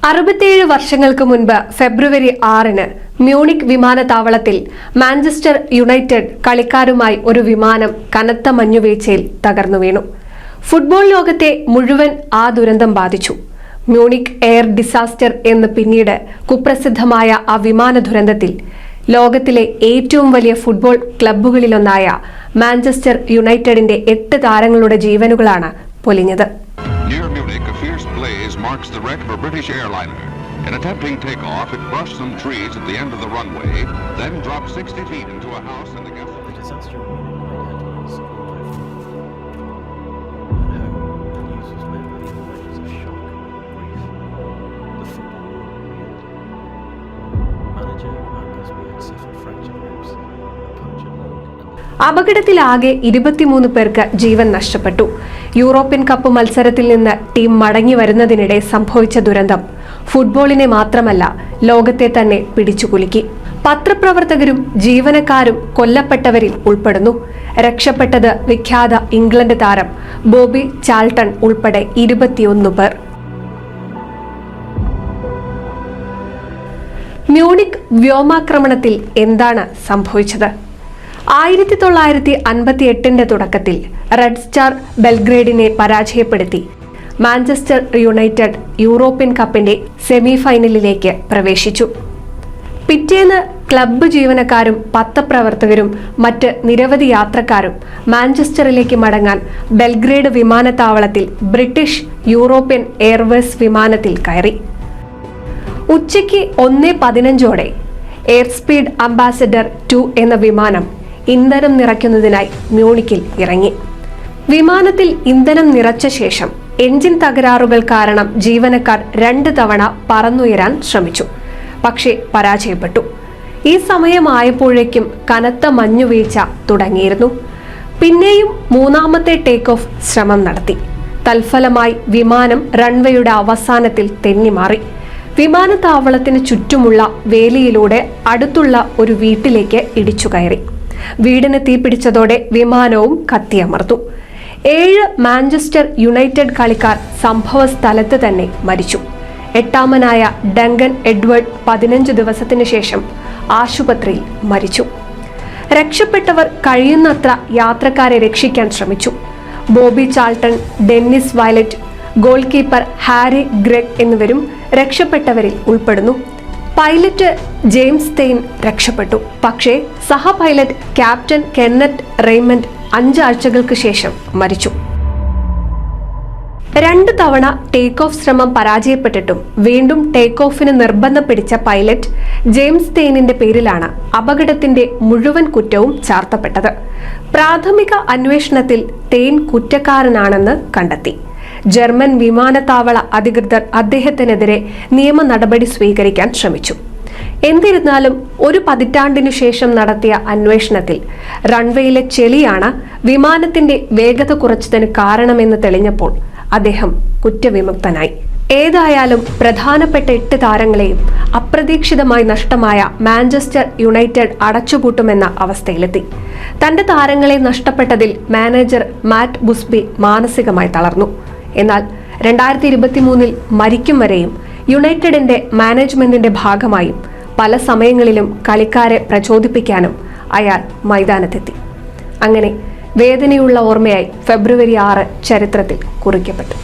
67 വർഷങ്ങൾക്ക് മുൻപ് ഫെബ്രുവരി 6-ന് മ്യൂണിക് വിമാനത്താവളത്തിൽ മാഞ്ചസ്റ്റർ യുണൈറ്റഡ് കളിക്കാരുമായി ഒരു വിമാനം കനത്ത മഞ്ഞുവീഴ്ചയിൽ തകർന്നു വീണു. ഫുട്ബോൾ ലോകത്തെ മുഴുവൻ ആ ദുരന്തം ബാധിച്ചു. മ്യൂണിക് എയർ ഡിസാസ്റ്റർ എന്ന് പിന്നീട് കുപ്രസിദ്ധമായ ആ വിമാന ദുരന്തത്തിൽ ലോകത്തിലെ ഏറ്റവും വലിയ ഫുട്ബോൾ ക്ലബ്ബുകളിലൊന്നായ മാഞ്ചസ്റ്റർ യുണൈറ്റഡിന്റെ 8 താരങ്ങളുടെ ജീവനുകളാണ് പൊലിഞ്ഞത്. Marks the wreck of a British airliner. In attempting takeoff, it brushed some trees at the end of the runway, then dropped 60 feet into a house in the Gulf. The disaster in Munich made headlines all over. At home, the news was met with emotions of shock and grief. The football world reeled. Manager Matt Busby had suffered fractured ribs, a punctured lung, അപകടത്തിലാകെ 23 പേർക്ക് ജീവൻ നഷ്ടപ്പെട്ടു. European cup മത്സരത്തിൽ നിന്ന് team മടങ്ങി വരുന്നതിനിടെ സംഭവിച്ച ദുരന്തം ഫുട്ബോളിനെ മാത്രമല്ല ലോകത്തെ തന്നെ പിടിച്ചുകുലുക്കി. പത്രപ്രവർത്തകരും ജീവനക്കാരും കൊല്ലപ്പെട്ടവരിൽ ഉൾപ്പെടുന്നു. രക്ഷപ്പെട്ടത് വിഖ്യാത ഇംഗ്ലണ്ട് താരം ബോബി ചാൾട്ടൺ ഉൾപ്പെടെ 21 പേർ. മ്യൂണിക് വ്യോമാക്രമണത്തിൽ എന്താണ് സംഭവിച്ചത്? 1958 തുടക്കത്തിൽ റെഡ് സ്റ്റാർ ബെൽഗ്രേഡിനെ പരാജയപ്പെടുത്തി മാഞ്ചസ്റ്റർ യുണൈറ്റഡ് യൂറോപ്യൻ കപ്പിന്റെ സെമി ഫൈനലിലേക്ക് പ്രവേശിച്ചു. പിറ്റേന്ന് ക്ലബ്ബ് ജീവനക്കാരും പത്രപ്രവർത്തകരും മറ്റ് നിരവധി യാത്രക്കാരും മാഞ്ചസ്റ്ററിലേക്ക് മടങ്ങാൻ ബെൽഗ്രേഡ് വിമാനത്താവളത്തിൽ ബ്രിട്ടീഷ് യൂറോപ്യൻ എയർവേസ് വിമാനത്തിൽ കയറി. ഉച്ചയ്ക്ക് 1:15 എയർ സ്പീഡ് അംബാസഡർ 2 എന്ന വിമാനം ഇന്ധനം നിറയ്ക്കുന്നതിനായി മ്യൂണിക്കിൽ ഇറങ്ങി. വിമാനത്തിൽ ഇന്ധനം നിറച്ച ശേഷം എഞ്ചിൻ തകരാറുകൾ കാരണം ജീവനക്കാർ 2 തവണ പറന്നുയരാൻ ശ്രമിച്ചു. പക്ഷേ പരാജയപ്പെട്ടു. ഈ സമയമായപ്പോഴേക്കും കനത്ത മഞ്ഞുവീഴ്ച തുടങ്ങിയിരുന്നു. പിന്നെയും 3ാമത്തെ ടേക്ക് ഓഫ് ശ്രമം നടത്തി. തൽഫലമായി വിമാനം റൺവേയുടെ അവസാനത്തിൽ തെന്നിമാറി. വിമാനത്താവളത്തിന് ചുറ്റുമുള്ള വേലിയിലൂടെ അടുത്തുള്ള ഒരു വീട്ടിലേക്ക് ഇടിച്ചു കയറി. വീടിന് തീപിടിച്ചതോടെ വിമാനവും കത്തിയമർന്നു. 7 മാഞ്ചസ്റ്റർ യുണൈറ്റഡ് കളിക്കാർ സംഭവ സ്ഥലത്ത് തന്നെ മരിച്ചു. 8ാമനായ ഡങ്കൻ എഡ്വേർഡ് 15 ദിവസത്തിന് ശേഷം ആശുപത്രിയിൽ മരിച്ചു. രക്ഷപ്പെട്ടവർ കഴിയുന്നത്ര യാത്രക്കാരെ രക്ഷിക്കാൻ ശ്രമിച്ചു. Bobby Charlton, Dennis Viollet, goalkeeper Harry Gregg എന്നിവരും രക്ഷപ്പെട്ടവരിൽ ഉൾപ്പെടുന്നു. പൈലറ്റ് ജെയിംസ് തെയ്ൻ രക്ഷപ്പെട്ടു. പക്ഷേ സഹ പൈലറ്റ് ക്യാപ്റ്റൻ കെന്നറ്റ് റെയ്മണ്ട് 5 ആഴ്ചകൾക്ക് ശേഷം മരിച്ചു. 2 തവണ ടേക്ക് ഓഫ് ശ്രമം പരാജയപ്പെട്ടിട്ടും വീണ്ടും ടേക്ക് ഓഫിന് നിർബന്ധം പിടിച്ച പൈലറ്റ് ജെയിംസ് തെയ്നിന്റെ പേരിലാണ് അപകടത്തിന്റെ മുഴുവൻ കുറ്റവും ചാർത്തപ്പെട്ടത്. പ്രാഥമിക അന്വേഷണത്തിൽ തെയ്ൻ കുറ്റക്കാരനാണെന്ന് കണ്ടെത്തി. ജർമ്മൻ വിമാനത്താവള അധികൃതർ അദ്ദേഹത്തിനെതിരെ നിയമ നടപടി സ്വീകരിക്കാൻ ശ്രമിച്ചു. എന്നിരുന്നാലും 1 പതിറ്റാണ്ടിനു ശേഷം നടത്തിയ അന്വേഷണത്തിൽ റൺവേയിലെ ചെളിയാണ് വിമാനത്തിന്റെ വേഗത കുറച്ചതിന് കാരണമെന്ന് തെളിഞ്ഞപ്പോൾ അദ്ദേഹം കുറ്റവിമുക്തനായി. ഏതായാലും പ്രധാനപ്പെട്ട 8 താരങ്ങളെയും അപ്രതീക്ഷിതമായി നഷ്ടമായ മാഞ്ചസ്റ്റർ യുണൈറ്റഡ് അടച്ചുപൂട്ടുമെന്ന അവസ്ഥയിലെത്തി. തന്റെ താരങ്ങളെ നഷ്ടപ്പെട്ടതിൽ മാനേജർ മാറ്റ് ബുസ്ബി മാനസികമായി തളർന്നു. എന്നാൽ 2023 മരിക്കും വരെയും യുണൈറ്റഡിന്റെ മാനേജ്മെന്റിന്റെ ഭാഗമായും പല സമയങ്ങളിലും കളിക്കാരെ പ്രചോദിപ്പിക്കാനും അയാൾ മൈതാനത്തെത്തി. അങ്ങനെ വേദനയുള്ള ഓർമ്മയായി ഫെബ്രുവരി 6 ചരിത്രത്തിൽ കുറിക്കപ്പെട്ടു.